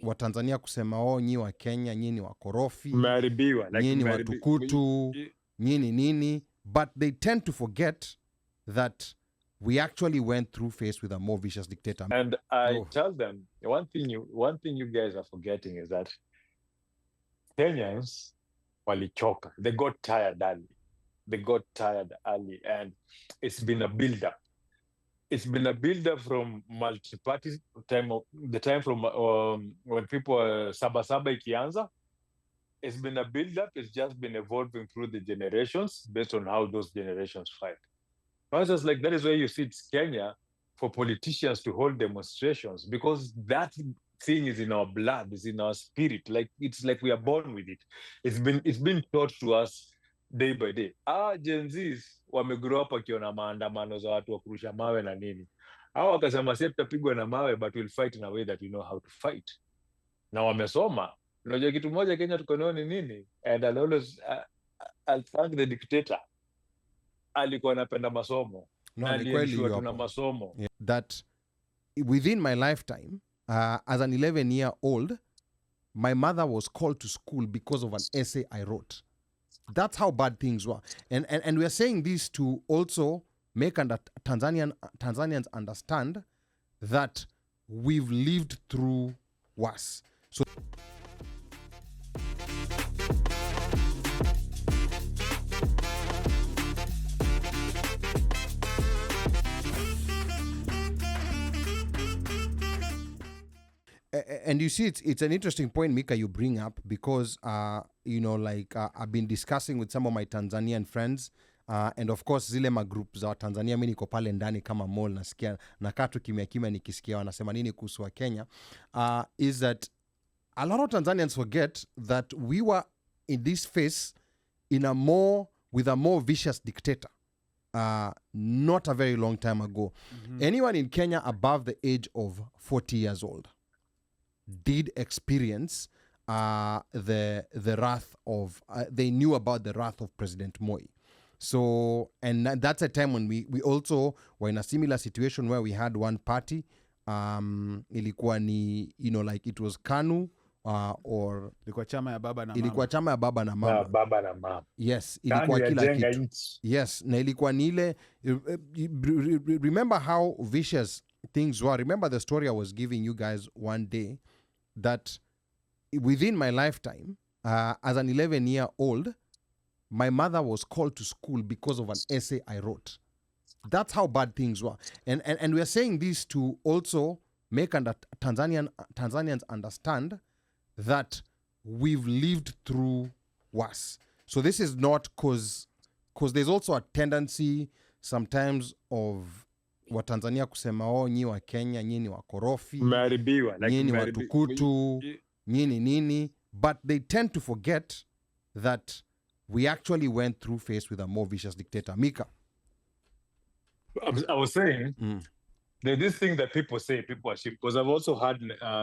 Watanzania kusema nyi wa Kenya, nyinyi wa korofi, Like nyinyi watukutu, nyinyi nini, but they tend to forget that we actually went through faced with a more vicious dictator. And I tell them, one thing you guys are forgetting is that Kenyans walichoka. They got tired early. And it's been a build-up. It's been a build-up from multi-party time from when people were Saba ikianza. It's been a build-up. It's just been evolving through the generations based on how those generations fight. Just like that is why you see it's Kenya for politicians to hold demonstrations, because that thing is in our blood, is in our spirit. Like it's like we are born with it. It's been taught to us day by day. Gen Zs wamegrow up wakiona maandamano za watu wa kurusha mawe na nini. Hao wakasema sisi tutapigwa na mawe, but we'll fight in a way that we know how to fight. Na wamesoma. Unajua kitu moja Kenya tuko nayo ni nini? And I'll thank the dictator. Alikuwa anapenda masomo. No, ni kweli tuna masomo. Yeah. That within my lifetime, as an 11-year-old, my mother was called to school because of an essay I wrote. That's how bad things were. And we are saying this to also make Tanzanians understand that we've lived through worse. So and you see, it's an interesting point, Mika, you bring up, because, I've been discussing with some of my Tanzanian friends, and of course, zile magroup za Tanzania, mimi niko pale ndani kama mall, nasikia, nakaa tu kimya kimya nikisikia wanasema nini kuhusu wa Kenya, is that a lot of Tanzanians forget that we were in this phase with a more vicious dictator. Not a very long time ago. Mm-hmm. Anyone in Kenya above the age of 40 years old did experience the wrath of, they knew about the wrath of President Moi. So, and that's a time when we also were in a similar situation where we had one party, ilikuwa ni, it was KANU, or ilikuwa chama ya baba na mama. Ilikuwa chama ya baba na mama. Baba na mama. Yes, ilikuwa kila kitu. Yes, na ilikuwa ni ile, remember how vicious things were. Remember the story I was giving you guys one day, that within my lifetime, as an 11-year-old, my mother was called to school because of an essay I wrote. That's how bad things were. And we are saying this to also make Tanzanians understand that we've lived through worse. So this is not because there's also a tendency sometimes of Watanzania kusema nyi wa Kenya, nyinyi wa korofi, nyinyi watukutu, nyinyi nini, but they tend to forget that we actually went through faced with a more vicious dictator. Mika. I was saying, there's this thing that people say, people assume, because I've also heard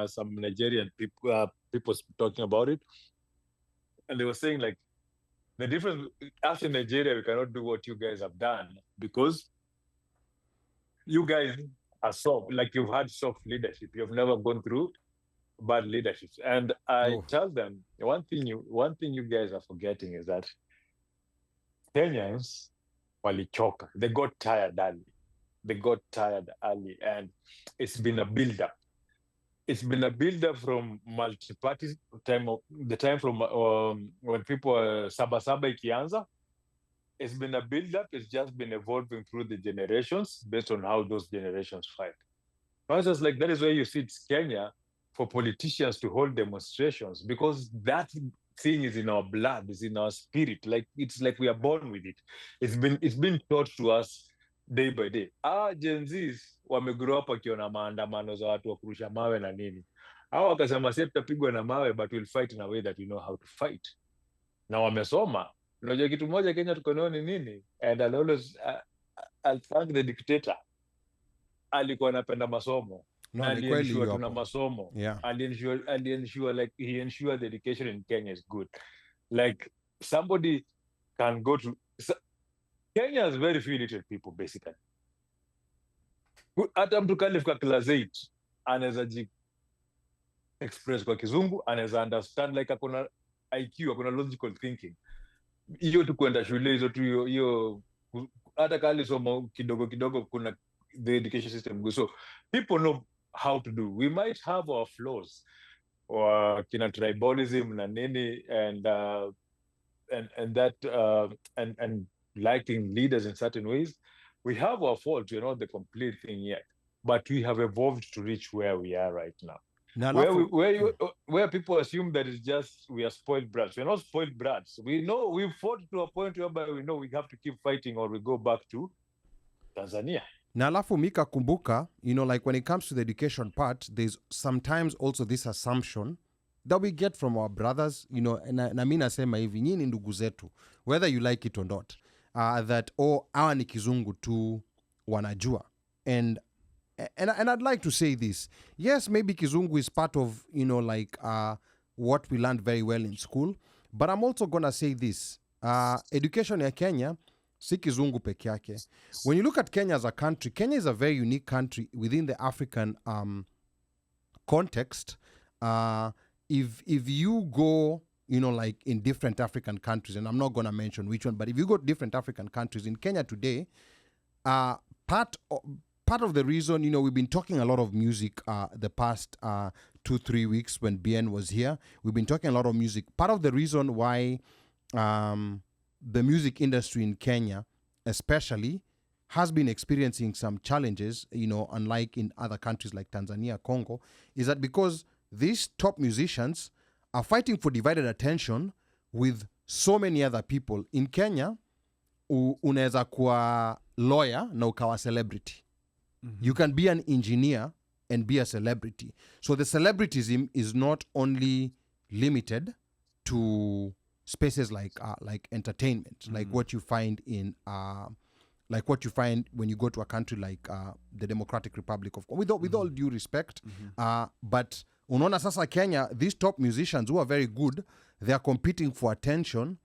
some Nigerian people talking about it, and they were saying, like, the difference, us in Nigeria, we cannot do what you guys have done because you guys are soft, like you've had soft leadership. You've never gone through bad leadership. And I tell them, one thing you guys are forgetting is that Kenyans walichoka. They got tired early. And it's been a build-up. It's been a build-up from multi-party time from when people were Saba ikianza. It's been a build-up. It's just been evolving through the generations based on how those generations fight. Just like that is why you see it's Kenya for politicians to hold demonstrations, because that thing is in our blood, is in our spirit. Like it's like we are born with it. It's been taught to us day by day. Gen Zs wamegrow up wakiona maandamano za watu wa kurusha mawe na nini. Hao wakasema sisi tutapigwa na mawe, but we'll fight in a way that we know how to fight. Na wamesoma. Unajua kitu moja Kenya tuko nayo ni nini? And I'll thank the dictator. Alikuwa anapenda masomo. No, ni kweli tuna masomo. Yeah. Ensure like he ensured the education in Kenya is good. Like somebody can go to Kenya has very few literate people basically. Hata mtu kalifika class 8 anaweza express kwa Kizungu, anaweza understand, like akona IQ, akona logical thinking. Hiyo tu kwenda shule hizo tu hiyo hata kali somo kidogo kidogo, kuna the education system goes. So people know how to do. We might have our flaws or kina tribalism na nini, and that and liking leaders in certain ways. We have our faults. We're not the complete thing yet, but we have evolved to reach where we are right now. Na Where alafu where people assume that it's just we are spoiled brats. We're not spoiled brats. We know we've fought to a point whereby we know we have to keep fighting or we go back to Tanzania. na alafu Mika, kumbuka, like when it comes to the education part, there's sometimes also this assumption that we get from our brothers, na mi nasema hivi, nyinyi ni ndugu zetu, whether you like it or not, that hawa ni kizungu tu wanajua. And I'd like to say this. Yes, maybe kizungu is part of, what we learned very well in school, but I'm also gonna say this. Education ya Kenya, si kizungu peke yake. When you look at Kenya as a country, Kenya is a very unique country within the African context. If you go, in different African countries, and I'm not going to mention which one, but if you go to different African countries, in Kenya today, part of the reason, we've been talking a lot of music the past 2-3 weeks when BN was here. We've been talking a lot of music. Part of the reason why the music industry in Kenya, especially, has been experiencing some challenges, unlike in other countries like Tanzania, Congo, is that because these top musicians are fighting for divided attention with so many other people. In Kenya, unaweza kuwa lawyer na ukawa celebrity. You can be an engineer and be a celebrity. So the celebrityism is not only limited to spaces like entertainment, like what you find in when you go to a country like the Democratic Republic of Congo. With all due respect, but unaona sasa Kenya, these top musicians who are very good, they are competing for attention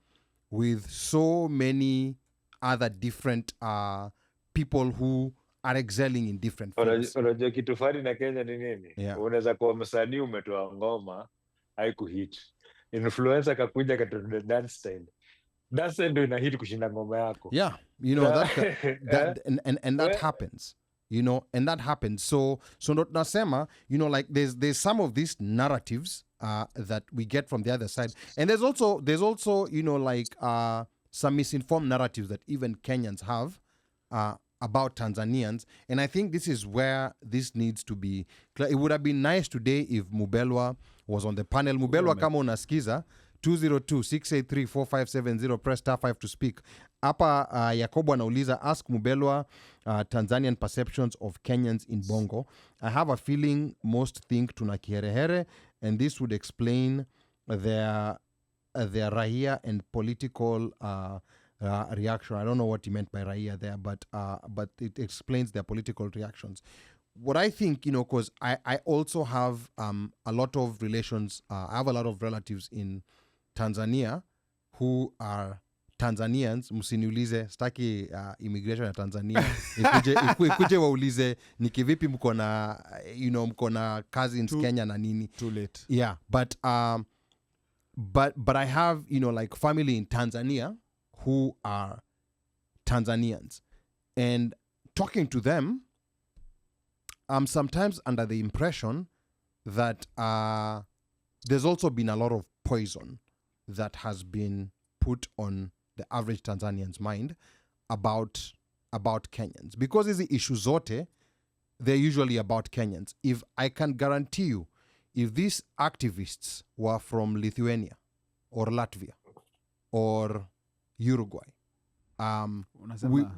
with so many other different people who are excelling in different fields. Unajua kitu fani na Kenya ni nini? Yeah. Unaweza kuwa msanii umetoa ngoma haikuhit, influencer kakuja katoa dance style, dance ndio ina hit kushinda ngoma yako. Yeah, that happens. And that happens. So nasema, there's some of these narratives that we get from the other side, and there's also some misinformed narratives that even Kenyans have about Tanzanians, and I think this is where this needs to be. It would have been nice today if Mubelwa was on the panel. Mubelwa, kama unasikiza, 202-683-4570, press *5 to speak. Hapa Yakobo anauliza, ask Mubelwa Tanzanian perceptions of Kenyans in Bongo. I have a feeling most think tuna kiherehere, and this would explain their raia and political reaction. I don't know what he meant by raia there, but it explains their political reactions. What I think, because I also have a lot of relations, I have a lot of relatives in Tanzania who are Tanzanians. Msiniulize, staki immigration ya Tanzania. Ikuje waulize ni kivipi mko na cousins Kenya na nini. Too late. Yeah, but I have, family in Tanzania who are Tanzanians. And talking to them, I'm sometimes under the impression that there's also been a lot of poison that has been put on the average Tanzanian's mind about Kenyans. Because these issues zote, they're usually about Kenyans. If I can guarantee you, if these activists were from Lithuania or Latvia or Uruguay,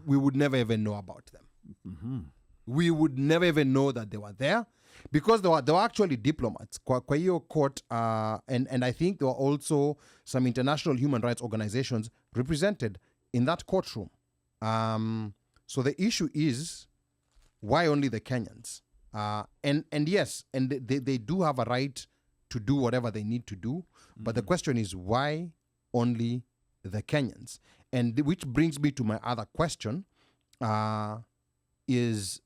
we would never even know about them. Mm-hmm. We would never even know that they were there, because they were actually diplomats. Kwa hiyo court, and I think there were also some international human rights organizations represented in that courtroom. So the issue is, why only the Kenyans? And yes, and they do have a right to do whatever they need to do, but the question is, why only the Kenyans? And which brings me to my other question. Is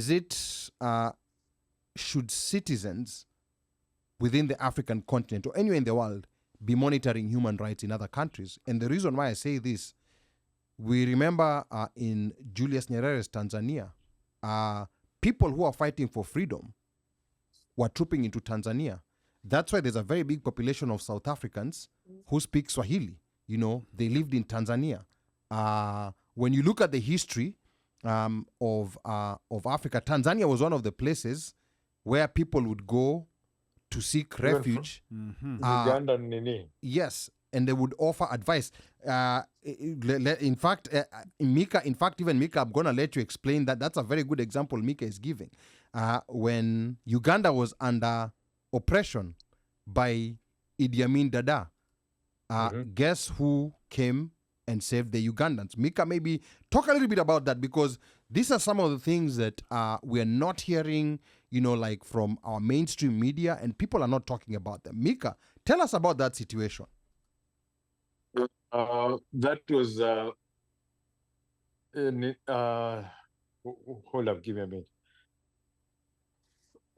it should citizens within the African continent or anywhere in the world be monitoring human rights in other countries? And the reason why I say this, we remember in Julius Nyerere's Tanzania, people who are fighting for freedom were trooping into Tanzania. That's why there's a very big population of South Africans who speak Swahili. You know, they lived in Tanzania. When you look at the history of Africa, Tanzania was one of the places where people would go to seek refuge. Uganda nini? Yes, and they would offer advice. In fact, even Mika, I'm going to let you explain that. That's a very good example Mika is giving. When Uganda was under oppression by Idi Amin Dada, guess who came and saved the Ugandans? Mika, maybe talk a little bit about that, because these are some of the things that we're not hearing, you know, like from our mainstream media, and people are not talking about them. Mika, tell us about that situation. That was hold up, give me a minute.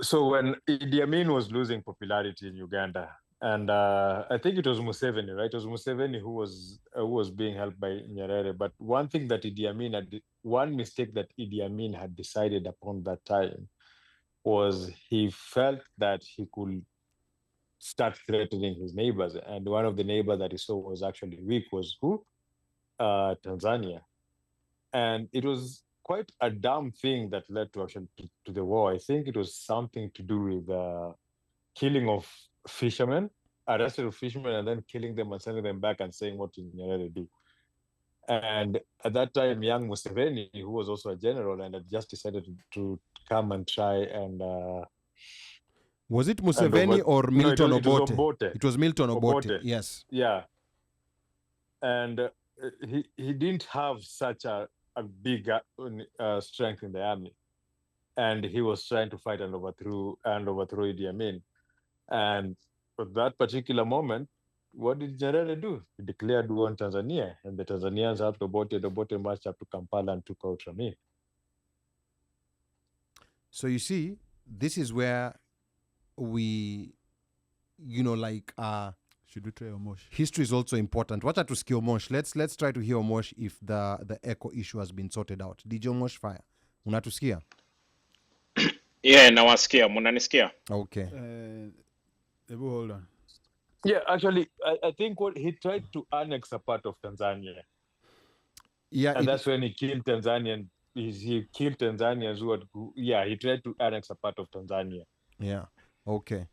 So when Idi Amin was losing popularity in Uganda, and I think it was Museveni, right? It was Museveni who was being helped by Nyerere. But one thing that one mistake that Idi Amin had decided upon that time was he felt that he could start threatening his neighbors. And one of the neighbors that he saw was actually weak was who? Tanzania. And it was quite a dumb thing that led to actually to the war. I think it was something to do with the killing of fishermen, arrested fishermen, and then killing them and sending them back and saying what did Nyerere do. And at that time, young Museveni, who was also a general and had just decided to come and try and was it Museveni or Milton Obote? It was Milton Obote. Yes. Yeah. And he didn't have such a big strength in the army, and he was trying to fight and overthrow Idi Amin. And at that particular moment, what did Nyerere do? He declared war on Tanzania, and the Tanzanians helped Obote. Obote marched up to Kampala and took out Amin. So you see, this is where we, you know, like should we try Omosh? History is also important. Wacha tusikie Omosh. Let's try to hear Omosh if the echo issue has been sorted out. DJ Omosh Fire, unatusikia? Yeah, nawasikia. Munanisikia? Okay. Hold on. Yeah, actually, I think what he tried to annex a part of Tanzania. Yeah, and that's when he killed Tanzanians. He killed Tanzanians he tried to annex a part of Tanzania. Yeah. Okay.